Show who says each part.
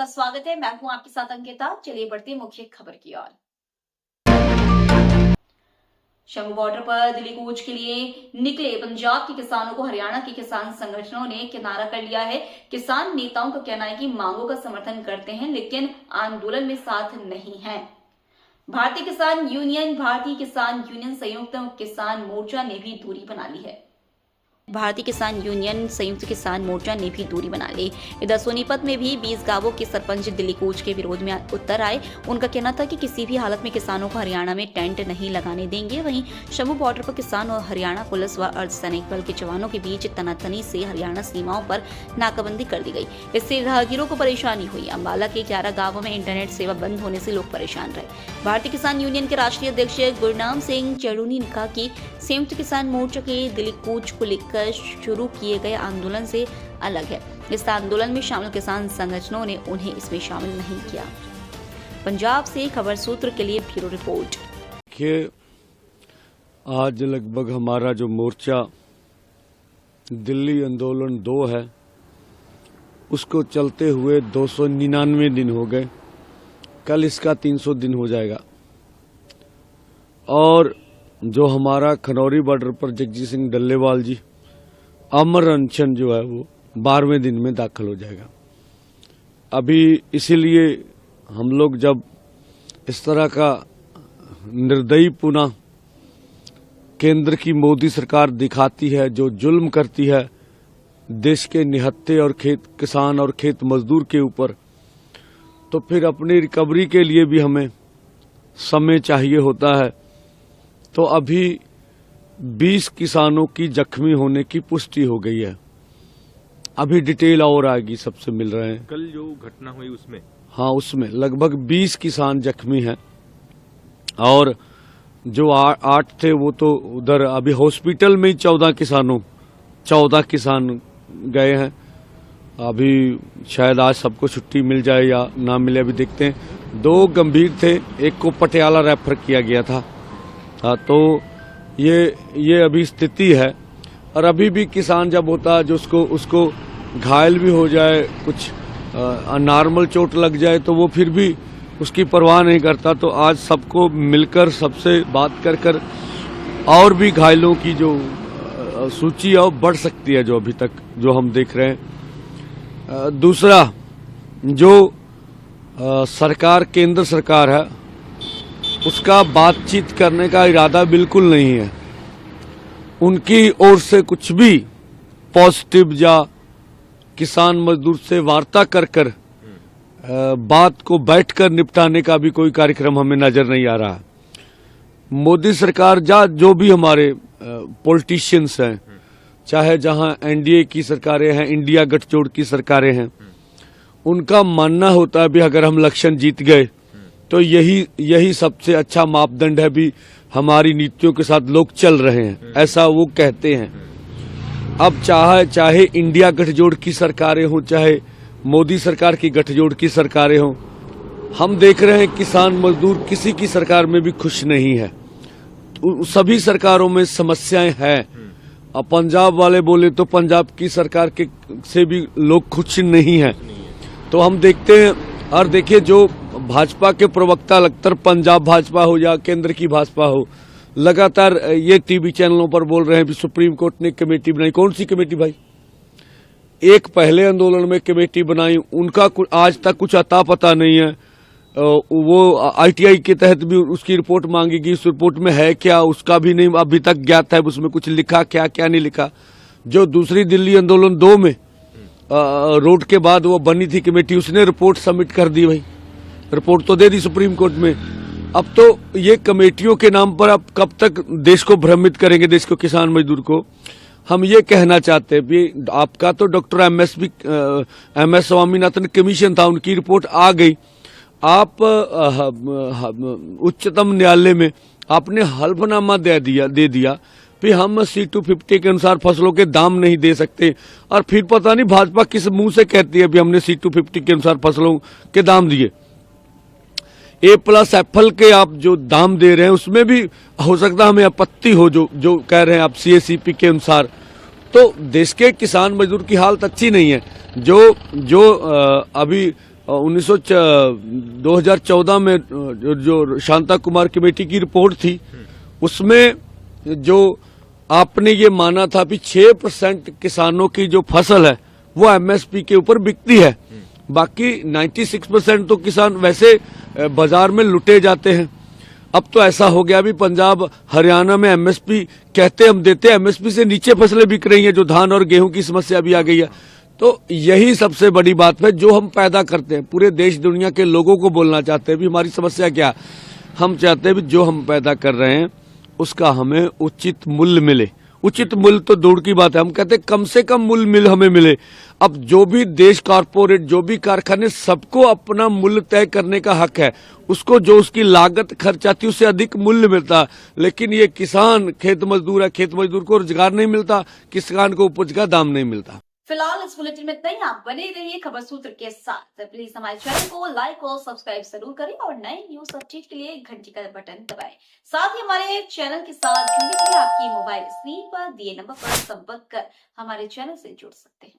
Speaker 1: आपका स्वागत है। मैं हूं आपके साथ अंकिता। चलिए बढ़ते हैं मुख्य खबर की ओर। शंभू बॉर्डर पर दिल्ली कूच के लिए निकले पंजाब के किसानों को हरियाणा के किसान संगठनों ने किनारा कर लिया है। किसान नेताओं का कहना है कि मांगों का समर्थन करते हैं लेकिन आंदोलन में साथ नहीं है। भारतीय किसान यूनियन संयुक्त किसान मोर्चा ने भी दूरी बना ली है। भारतीय किसान यूनियन संयुक्त किसान मोर्चा ने भी दूरी बना ली। इधर सोनीपत में भी 20 गांवों के सरपंच दिल्ली कूच के विरोध में उतर आए। उनका कहना था कि किसी भी हालत में किसानों को हरियाणा में टेंट नहीं लगाने देंगे। वहीं शंभू बॉर्डर पर किसान और हरियाणा पुलिस व अर्धसैनिक बल के जवानों के बीच तनातनी से हरियाणा सीमाओं पर नाकाबंदी कर दी गई। इससे राहगीरों को परेशानी हुई। अम्बाला के 11 गाँवों में इंटरनेट सेवा बंद होने से लोग परेशान रहे। भारतीय किसान यूनियन के राष्ट्रीय अध्यक्ष गुरनाम सिंह चढ़ूनी ने कहा कि संयुक्त किसान मोर्चा के दिल्ली कूच को लेकर शुरू किए गए आंदोलन से अलग है। इस आंदोलन में शामिल किसान संगठनों ने उन्हें इसमें शामिल नहीं किया। पंजाब से खबर सूत्र के लिए ब्यूरो रिपोर्ट।
Speaker 2: आज लगभग हमारा जो मोर्चा दिल्ली आंदोलन 2 है उसको चलते हुए 299 दिन हो गए। कल इसका 300 दिन हो जाएगा। और जो हमारा खनौरी बॉर्डर पर जगजीत सिंह डल्लेवाल जी अमर अनशन जो है वो 12वें दिन में दाखिल हो जाएगा। अभी इसीलिए हम लोग जब इस तरह का निर्दयी पुनः केंद्र की मोदी सरकार दिखाती है, जो जुल्म करती है देश के निहत्थे और किसान और खेत मजदूर के ऊपर, तो फिर अपनी रिकवरी के लिए भी हमें समय चाहिए होता है। तो अभी 20 किसानों की जख्मी होने की पुष्टि हो गई है। अभी डिटेल और आएगी, सबसे मिल रहे हैं।
Speaker 3: कल जो घटना हुई उसमें
Speaker 2: उसमें लगभग 20 किसान जख्मी हैं और जो 8 थे वो तो उधर अभी हॉस्पिटल में ही 14 किसान गए हैं। अभी शायद आज सबको छुट्टी मिल जाए या ना मिले, अभी देखते हैं। 2 गंभीर थे, एक को पटियाला रेफर किया गया था। तो ये अभी स्थिति है। और अभी भी किसान जब होता है जो उसको घायल भी हो जाए, कुछ नॉर्मल चोट लग जाए, तो वो फिर भी उसकी परवाह नहीं करता। तो आज सबको मिलकर सबसे बात कर और भी घायलों की जो सूची है वो बढ़ सकती है, जो अभी तक जो हम देख रहे हैं। दूसरा, जो सरकार केंद्र सरकार है उसका बातचीत करने का इरादा बिल्कुल नहीं है। उनकी ओर से कुछ भी पॉजिटिव या किसान मजदूर से वार्ता कर बात को बैठकर निपटाने का भी कोई कार्यक्रम हमें नजर नहीं आ रहा। मोदी सरकार जो भी हमारे पॉलिटिशियंस हैं, चाहे जहां एनडीए की सरकारें हैं, इंडिया गठजोड़ की सरकारें हैं, उनका मानना होता है भी अगर हम इलेक्शन जीत गए तो यही सबसे अच्छा मापदंड है, भी हमारी नीतियों के साथ लोग चल रहे हैं, ऐसा वो कहते हैं। अब चाहे इंडिया गठजोड़ की सरकारें हों, चाहे मोदी सरकार की गठजोड़ की सरकारें हों, हम देख रहे हैं किसान मजदूर किसी की सरकार में भी खुश नहीं है। तो सभी सरकारों में समस्याएं हैं। अब पंजाब वाले बोले तो पंजाब की सरकार से भी लोग खुश नहीं हैं। तो हम देखते हैं। और देखिए, जो भाजपा के प्रवक्ता लगतर पंजाब भाजपा हो या केंद्र की भाजपा हो, लगातार ये टीवी चैनलों पर बोल रहे हैं कि सुप्रीम कोर्ट ने कमेटी बनाई। कौन सी कमेटी भाई? एक पहले आंदोलन में कमेटी बनाई, उनका आज तक कुछ अता पता नहीं है। वो आईटीआई के तहत भी उसकी रिपोर्ट मांगेगी, उस रिपोर्ट में है क्या उसका भी नहीं अभी तक ज्ञात है। उसमें कुछ लिखा क्या नहीं लिखा। जो दूसरी दिल्ली आंदोलन 2 में रोड के बाद वो बनी थी कमेटी, उसने रिपोर्ट सबमिट कर दी भाई, रिपोर्ट तो दे दी सुप्रीम कोर्ट में। अब तो ये कमेटियों के नाम पर अब कब तक देश को भ्रमित करेंगे, देश को किसान मजदूर को। हम ये कहना चाहते हैं भी आपका तो डॉक्टर एमएस स्वामीनाथन कमीशन था, उनकी रिपोर्ट आ गई। आप उच्चतम न्यायालय में आपने हल्फनामा दे दिया फिर हम C250 के अनुसार फसलों के दाम नहीं दे सकते। और फिर पता नहीं भाजपा किस मुंह से कहती है भी हमने C250 के अनुसार फसलों के दाम दिए। A+F के आप जो दाम दे रहे हैं उसमें भी हो सकता हमें आपत्ति हो, जो कह रहे हैं आप CACP के अनुसार। तो देश के किसान मजदूर की हालत अच्छी नहीं है। जो अभी 2014 में जो शांता कुमार कमेटी की रिपोर्ट थी, उसमें जो आपने ये माना था कि 6% किसानों की जो फसल है वो एमएसपी के ऊपर बिकती है, बाकी 96% तो किसान वैसे बाजार में लुटे जाते हैं। अब तो ऐसा हो गया भी पंजाब हरियाणा में एमएसपी कहते हम देते, एमएसपी से नीचे फसलें बिक रही हैं, जो धान और गेहूं की समस्या भी आ गई है। तो यही सबसे बड़ी बात है जो हम पैदा करते हैं, पूरे देश दुनिया के लोगों को बोलना चाहते हैं भी हमारी समस्या क्या है। हम चाहते हैं भी जो हम पैदा कर रहे हैं उसका हमें उचित मूल्य मिले। उचित मूल्य तो दूर की बात है, हम कहते हैं कम से कम मूल्य हमें मिले। अब जो भी देश कारपोरेट, जो भी कारखाने, सबको अपना मूल्य तय करने का हक है। उसको जो उसकी लागत खर्च आती है उससे अधिक मूल्य मिलता, लेकिन ये किसान खेत मजदूर है, खेत मजदूर को रोजगार नहीं मिलता, किसान को उपज का दाम नहीं मिलता।
Speaker 1: फिलहाल इस बुलेटिन में इतना ही। आप बने रहिए खबर सूत्र के साथ। प्लीज हमारे चैनल को लाइक और सब्सक्राइब जरूर करें और नए न्यूज अपडेट के लिए घंटी का बटन दबाएं। साथ ही हमारे चैनल के साथ जुड़ने के लिए आपकी मोबाइल स्क्रीन पर दिए नंबर पर संपर्क कर हमारे चैनल से जुड़ सकते हैं।